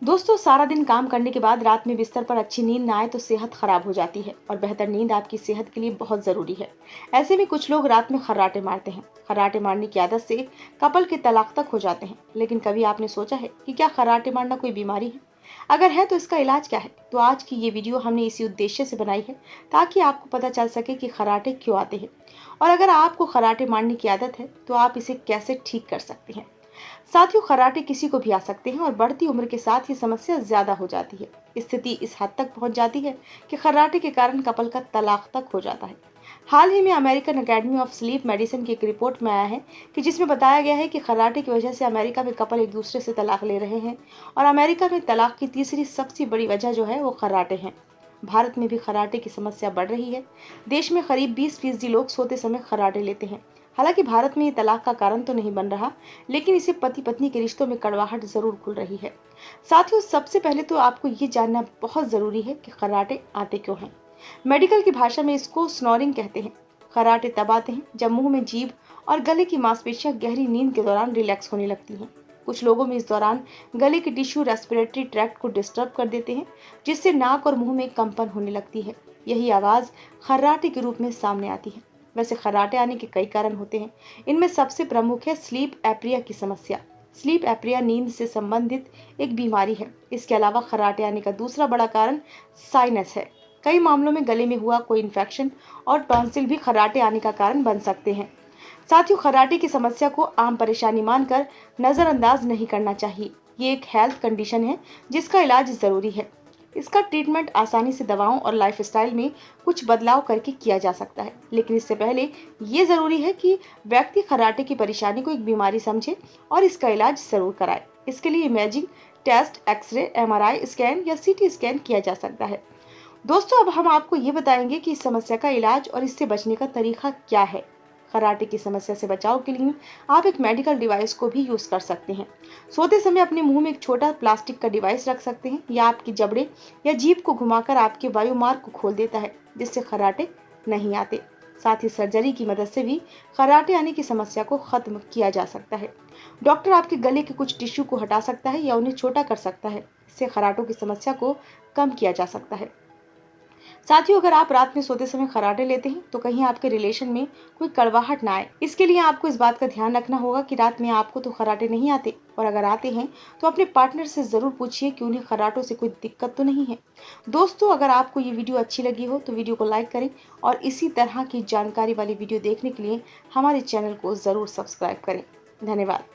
दोस्तों, सारा दिन काम करने के बाद रात में बिस्तर पर अच्छी नींद ना आए तो सेहत खराब हो जाती है और बेहतर नींद आपकी सेहत के लिए बहुत जरूरी है। ऐसे में कुछ लोग रात में खर्राटे मारते हैं। खर्राटे मारने की आदत से कपल के तलाक तक हो जाते हैं। लेकिन कभी आपने सोचा है कि क्या खर्राटे मारना कोई बीमारी है? अगर है तो इसका इलाज क्या है? तो आज की ये वीडियो हमने इसी उद्देश्य से बनाई है ताकि आपको पता चल सके कि खर्राटे क्यों आते हैं और अगर आपको खर्राटे मारने की आदत है तो आप इसे कैसे ठीक कर सकते हैं। साथियों, खर्राटे किसी को भी आ सकते हैं और बढ़ती उम्र के साथ ये समस्या ज्यादा हो जाती है। स्थिति इस हद तक पहुंच जाती है कि खर्राटे के कारण कपल का तलाक तक हो जाता है। हाल ही में American academy of sleep medicine की एक रिपोर्ट में आया है कि जिसमें बताया गया है कि खर्राटे की वजह से अमेरिका में कपल एक दूसरे से तलाक ले रहे हैं और अमेरिका में तलाक की तीसरी सबसे बड़ी वजह जो है वो खर्राटे हैं। भारत में भी खर्राटे की समस्या बढ़ रही है। देश में करीब 20% लोग सोते समय खर्राटे लेते हैं। हालांकि भारत में ये तलाक का कारण तो नहीं बन रहा, लेकिन इसे पति पत्नी के रिश्तों में कड़वाहट जरूर खुल रही है। साथियों, सबसे पहले तो आपको ये जानना बहुत जरूरी है कि खर्राटे आते क्यों हैं। मेडिकल की भाषा में इसको स्नोरिंग कहते हैं। खर्राटे तब आते हैं जब मुंह में जीभ और गले की मांसपेशियां गहरी नींद के दौरान रिलैक्स होने लगती हैं। कुछ लोगों में इस दौरान गले के टिश्यू रेस्पिरेटरी ट्रैक्ट को डिस्टर्ब कर देते हैं, जिससे नाक और मुंह में कंपन होने लगती है। यही आवाज खर्राटे के रूप में सामने आती है। वैसे खर्राटे आने के कई कारण होते हैं। इनमें सबसे प्रमुख है स्लीप एप्रिया की समस्या। स्लीप एप्रिया नींद से संबंधित एक बीमारी है। इसके अलावा खर्राटे आने का दूसरा बड़ा कारण साइनस है। कई मामलों में गले में हुआ कोई इन्फेक्शन और टॉन्सिल भी खर्राटे आने का कारण बन सकते हैं। साथियों, खर्राटे की समस्या को आम परेशानी मानकर नजरअंदाज नहीं करना चाहिए। ये एक हेल्थ कंडीशन है जिसका इलाज जरूरी है। इसका ट्रीटमेंट आसानी से दवाओं और लाइफस्टाइल में कुछ बदलाव करके किया जा सकता है। लेकिन इससे पहले ये जरूरी है कि व्यक्ति खर्राटे की परेशानी को एक बीमारी समझे और इसका इलाज जरूर कराए। इसके लिए imaging test, x-ray, MRI scan या CT स्कैन किया जा सकता है। दोस्तों, अब हम आपको ये बताएंगे कि इस समस्या का इलाज और इससे बचने का तरीका क्या है। खर्राटे की समस्या से बचाव के लिए आप एक मेडिकल डिवाइस को भी यूज कर सकते हैं। सोते समय अपने मुंह में एक छोटा प्लास्टिक का डिवाइस रख सकते हैं। यह आपकी जबड़े या जीभ को घुमाकर आपके वायुमार्ग को खोल देता है, जिससे खर्राटे नहीं आते। साथ ही सर्जरी की मदद से भी खर्राटे आने की समस्या को खत्म किया जा सकता है। डॉक्टर आपके गले के कुछ टिश्यू को हटा सकता है या उन्हें छोटा कर सकता है। इससे खर्राटों की समस्या को कम किया जा सकता है। साथियों, अगर आप रात में सोते समय खर्राटे लेते हैं तो कहीं आपके रिलेशन में कोई कड़वाहट ना आए। इसके लिए आपको इस बात का ध्यान रखना होगा कि रात में आपको तो खर्राटे नहीं आते, और अगर आते हैं तो अपने पार्टनर से जरूर पूछिए कि उन्हें खर्राटों से कोई दिक्कत तो नहीं है। दोस्तों, अगर आपको ये वीडियो अच्छी लगी हो तो वीडियो को लाइक करें और इसी तरह की जानकारी वाली वीडियो देखने के लिए हमारे चैनल को जरूर सब्सक्राइब करें। धन्यवाद।